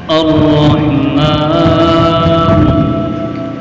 الرحمن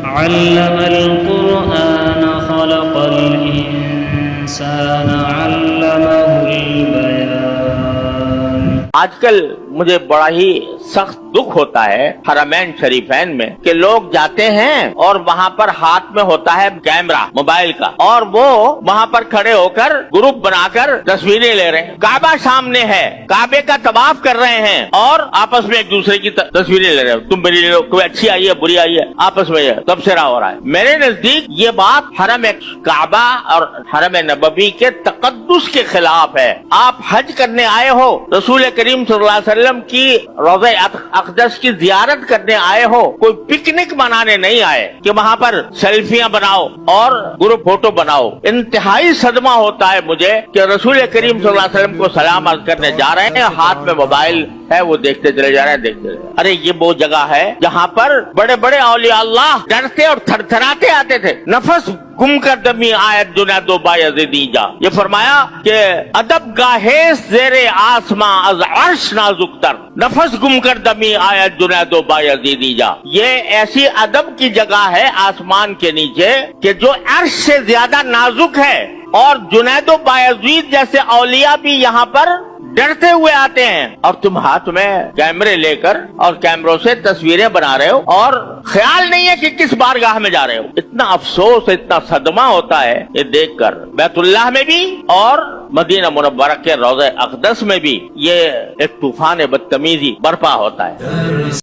علم القرآن خلق الإنسان علمه البيان. آج کل مجھے بڑا ہی سخت دکھ ہوتا ہے حرمین شریفین میں کہ لوگ جاتے ہیں اور وہاں پر ہاتھ میں ہوتا ہے کیمرہ موبائل کا، اور وہ وہاں پر کھڑے ہو کر گروپ بنا کر تصویریں لے رہے ہیں. کعبہ سامنے ہے، کعبے کا طواف کر رہے ہیں اور آپس میں ایک دوسرے کی تصویریں لے رہے ہیں. تم میری لے لو، کوئی اچھی آئی ہے بری آئی ہے، آپس میں تبصرہ ہو رہا ہے. میرے نزدیک یہ بات حرم کعبہ اور حرم نبوی کے تقدس کے خلاف ہے. آپ حج کرنے آئے ہو، رسول کریم صلی اللہ علیہ وسلم کی روضہ اقدس کی زیارت کرنے آئے ہو، کوئی پکنک منانے نہیں آئے کہ وہاں پر سیلفیاں بناؤ اور گروپ فوٹو بناؤ. انتہائی صدمہ ہوتا ہے مجھے کہ رسول کریم صلی اللہ علیہ وسلم کو سلام عرض کرنے جا رہے ہیں، ہاتھ میں موبائل ہے، وہ دیکھتے چلے جا رہے ہیں، دیکھتے چلے. ارے یہ وہ جگہ ہے جہاں پر بڑے بڑے اولیاء اللہ ڈرتے اور تھر تھراتے آتے تھے. نفس گم کر دمی آیت جنید و بایزیدی جا، یہ فرمایا کہ ادب گاہے زیر آسماں از عرش نازک تر، نفس گم کر دمی آیت جنید و بایزیدی جا. یہ ایسی ادب کی جگہ ہے آسمان کے نیچے کہ جو عرش سے زیادہ نازک ہے، اور جنید و بایزید جیسے اولیاء بھی یہاں پر ڈرتے ہوئے آتے ہیں، اور تم ہاتھ میں کیمرے لے کر اور کیمروں سے تصویریں بنا رہے ہو اور خیال نہیں ہے کہ کس بارگاہ میں جا رہے ہو. اتنا افسوس، اتنا صدمہ ہوتا ہے یہ دیکھ کر. بیت اللہ میں بھی اور مدینہ منورہ کے روضہ اقدس میں بھی یہ ایک طوفان بدتمیزی برپا ہوتا ہے.